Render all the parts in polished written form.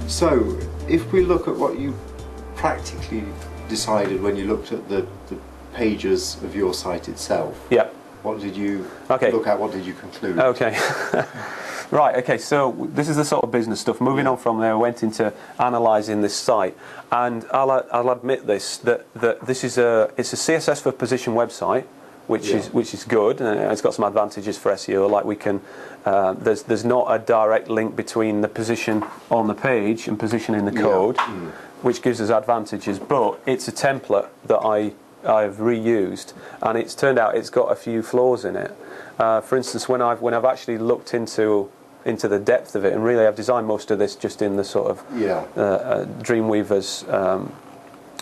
So, if we look at what you practically decided when you looked at the pages of your site itself, yeah. What did you look at? What did you conclude? Okay. Right, okay, so this is the sort of business stuff. Moving on from there, I went into analysing this site, and I'll admit this, that this is it's a CSS for position website, which is good, and it's got some advantages for SEO, like we can, there's not a direct link between the position on the page and position in the code, which gives us advantages, but it's a template that I've reused, and it's turned out it's got a few flaws in it. For instance, when I've actually looked into the depth of it, and really I've designed most of this just in the sort of Dreamweaver's,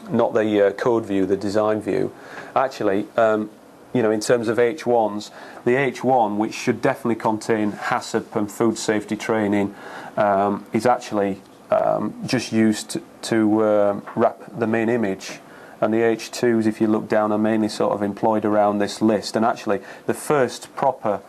not the code view, the design view. Actually, in terms of H1s, the H1, which should definitely contain HACCP and food safety training, is actually just used to wrap the main image. And the H2s, if you look down, are mainly sort of employed around this list. And actually, the first proper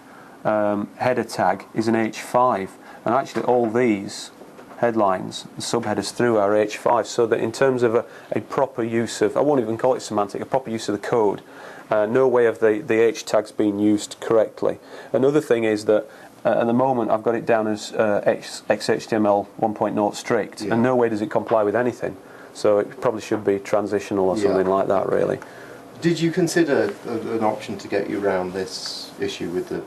header tag is an H5. And actually, all these headlines, the subheaders through, are H5. So that in terms of a proper use of, I won't even call it semantic, a proper use of the code, no way of the H tags being used correctly. Another thing is that at the moment, I've got it down as XHTML 1.0 strict, and no way does it comply with anything. So it probably should be transitional or something like that, really. Did you consider an option to get you around this issue with the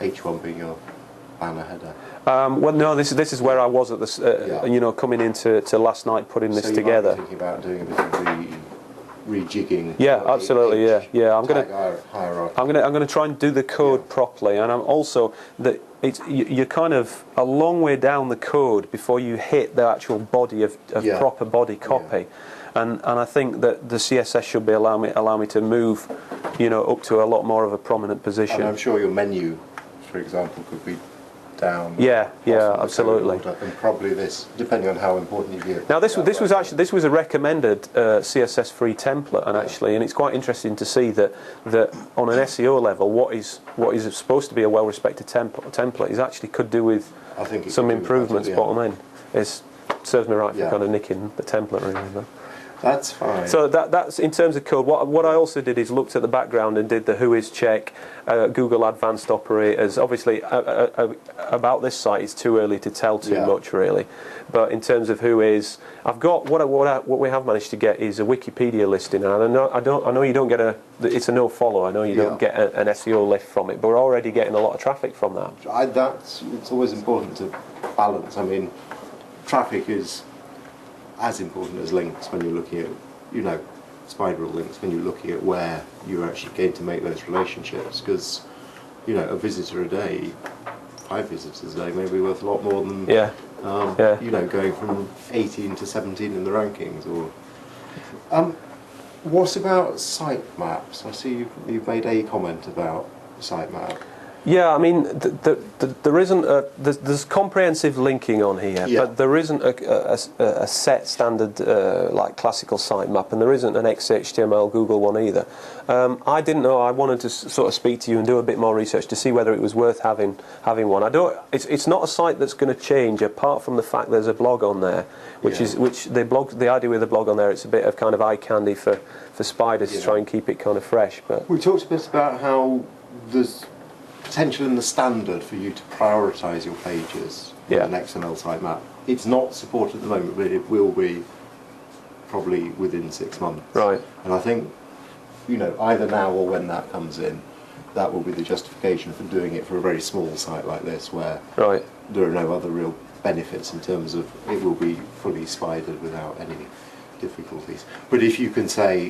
H1 being your banner header? Well, no. This is where I was at this. Coming into last night, putting this together. So you might be thinking about doing a bit of rejigging. Yeah, absolutely. Yeah. I'm gonna try and do the code properly, and I'm also that. You're kind of a long way down the code before you hit the actual body of proper body copy, and I think that the CSS should be allow me to move, up to a lot more of a prominent position. And I'm sure your menu, for example, could be down. Yeah, absolutely. And probably this, depending on how important you view it. Now this was a recommended CSS free template, and it's quite interesting to see that on an SEO level, what is supposed to be a well respected template is actually could do with some improvements. Bottom end, it serves me right for kind of nicking the template, really. But. That's fine. So that's in terms of code. What I also did is looked at the background and did the whois check, Google Advanced Operators. Obviously, about this site, it's too early to tell too much, really. But in terms of whois, I've got what we have managed to get is a Wikipedia listing. And I know you don't get it's a no follow. I know you don't get an SEO lift from it, but we're already getting a lot of traffic from that. It's always important to balance. I mean, traffic is as important as links when you're looking at, spideral links, when you're looking at where you're actually going to make those relationships, because, a visitor a day, 5 visitors a day may be worth a lot more than, going from 18 to 17 in the rankings. Or, what about sitemaps? I see you've made a comment about sitemap. Yeah, I mean, there isn't there's comprehensive linking on here, but there isn't a set standard like classical sitemap, and there isn't an XHTML Google one either. I didn't know. I wanted to sort of speak to you and do a bit more research to see whether it was worth having one. It's not a site that's going to change, apart from the fact there's a blog on there, the idea with the blog on there, it's a bit of kind of eye candy for spiders to try and keep it kind of fresh. But we talked a bit about how there's potential in the standard for you to prioritise your pages with an XML sitemap. It's not supported at the moment, but it will be probably within 6 months. Right. And I think, either now or when that comes in, that will be the justification for doing it for a very small site like this, where there are no other real benefits in terms of it will be fully spidered without any difficulties. But if you can say,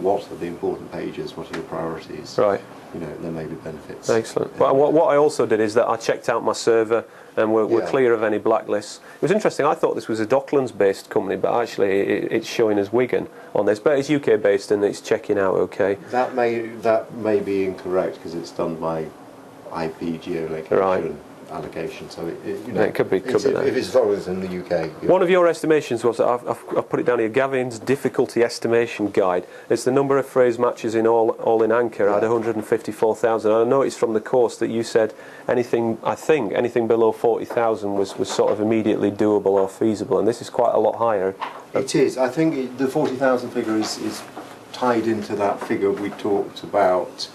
what are the important pages, what are the priorities, there may be benefits. Excellent. But what I also did is that I checked out my server, and we're clear of any blacklists. It was interesting. I thought this was a Docklands-based company, but actually it's showing as Wigan on this. But it's UK-based, and it's checking out okay. That may be incorrect because it's done by IP geolocation. Right. allocation. So it could be there. If it's as long as in the UK. One of your estimations was, I've put it down here, Gavin's difficulty estimation guide. It's the number of phrase matches in all in Anchor at 154,000. I noticed from the course that you said anything below 40,000 was sort of immediately doable or feasible, and this is quite a lot higher. It is. I think the 40,000 figure is tied into that figure we talked about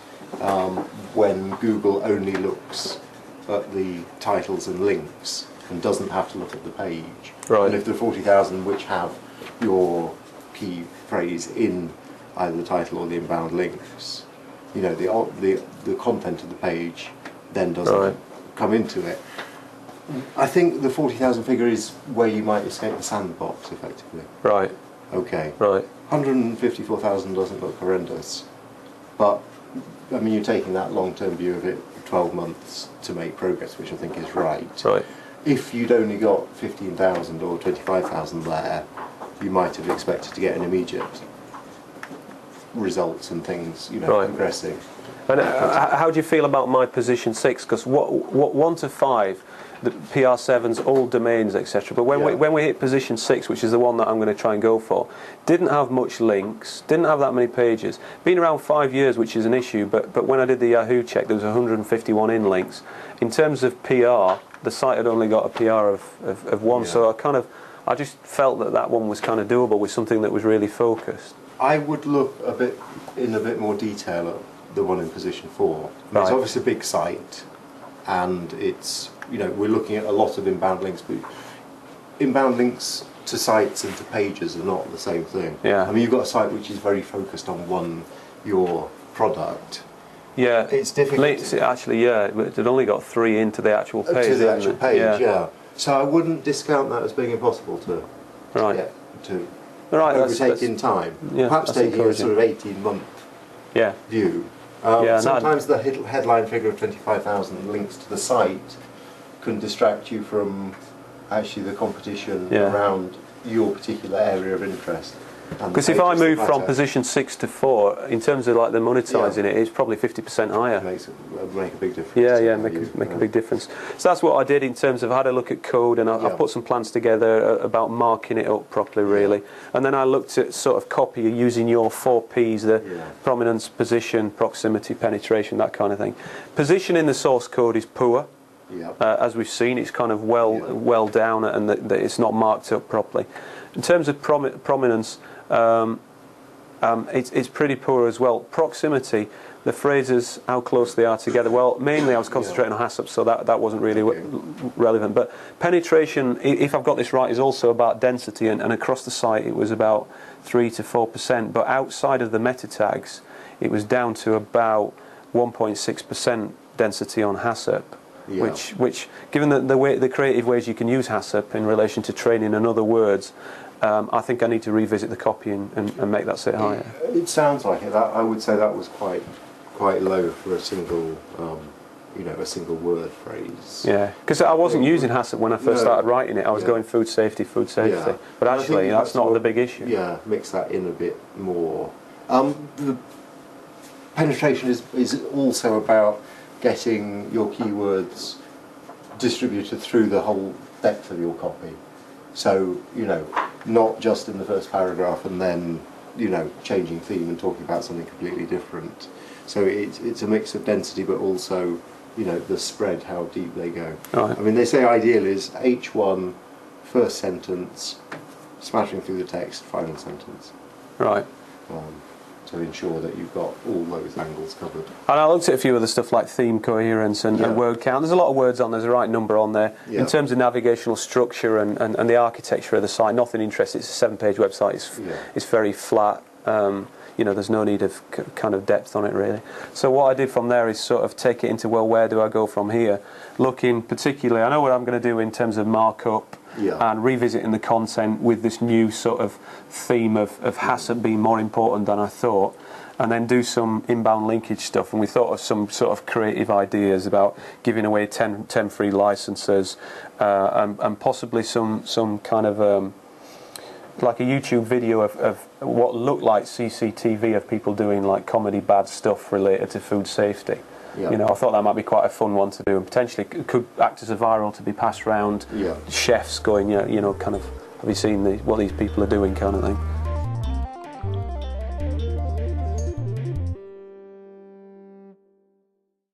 when Google only looks at the titles and links and doesn't have to look at the page. Right. And if the 40,000 which have your key phrase in either the title or the inbound links, the content of the page then doesn't come into it. I think the 40,000 figure is where you might escape the sandbox effectively. Right. Okay. Right. 154,000 doesn't look horrendous, but I mean, you're taking that long-term view of it, 12 months to make progress, which I think is right. Right. If you'd only got 15,000 or 25,000 there, you might have expected to get an immediate results and things, progressing. And how do you feel about my position 6? Because what 1 to 5, the PR7s, all domains, etc. But when we hit position 6, which is the one that I'm going to try and go for, didn't have much links, didn't have that many pages. Been around 5 years, which is an issue. But when I did the Yahoo check, there was 151 in links. In terms of PR, the site had only got a PR of 1. Yeah. So I just felt that one was kind of doable with something that was really focused. I would look in a bit more detail at the one in position 4. It's obviously a big site, and it's we're looking at a lot of inbound links, but inbound links to sites and to pages are not the same thing. Yeah. I mean, you've got a site which is very focused on your product. Yeah. It's difficult. Links, actually, it only got 3 into the actual page. To the actual page, yeah. So I wouldn't discount that as being impossible to get to overtake in time. Yeah, perhaps taking a sort of 18-month view. Sometimes the headline figure of 25,000 links to the site can distract you from actually the competition around your particular area of interest. Because if I move from position 6 to 4, in terms of like the monetising it's probably 50% higher. Make a big difference. Make a big difference. So that's what I did in terms of I had a look at code, and I put some plans together about marking it up properly, really. And then I looked at sort of copy using your 4 Ps, the prominence, position, proximity, penetration, that kind of thing. Position in the source code is poor. As we've seen, it's kind of well down, and that it's not marked up properly. In terms of prominence, it's pretty poor as well. Proximity, the phrases, how close they are together. Well, mainly I was concentrating on HACCP, so that wasn't really relevant. But penetration, if I've got this right, is also about density, and across the site it was about 3 to 4%. But outside of the meta tags, it was down to about 1.6% density on HACCP. Which, given the creative ways you can use HACCP in relation to training and other words, I think I need to revisit the copy and make that sit higher. It sounds like it. I would say that was quite low for a single, a single word phrase. Yeah, because I wasn't using HACCP when I first started writing it. I was going food safety. Yeah. But actually, that's not the big issue. Yeah, mix that in a bit more. The penetration is also about getting your keywords distributed through the whole depth of your copy. So, not just in the first paragraph and then, changing theme and talking about something completely different. So it's a mix of density, but also, the spread, how deep they go. Right. I mean, they say ideal is H1, first sentence, smattering through the text, final sentence. Right. To ensure that you've got all those angles covered. And I looked at a few other stuff like theme coherence and word count. There's a lot of words on, there's a right number on there. In terms of navigational structure and the architecture of the site, nothing interesting. It's a 7-page website. It's very flat. There's no need of kind of depth on it, really. So what I did from there is sort of take it into, well, where do I go from here? Looking particularly, I know what I'm going to do in terms of markup, and revisiting the content with this new sort of theme of HACCP being more important than I thought, and then do some inbound linkage stuff. And we thought of some sort of creative ideas about giving away 10 free licenses, and possibly some kind of like a YouTube video of what looked like CCTV of people doing like comedy bad stuff related to food safety. Yeah. You know, I thought that might be quite a fun one to do, and potentially could act as a viral to be passed around. Yeah. Chefs going, kind of, have you seen what these people are doing, kind of thing.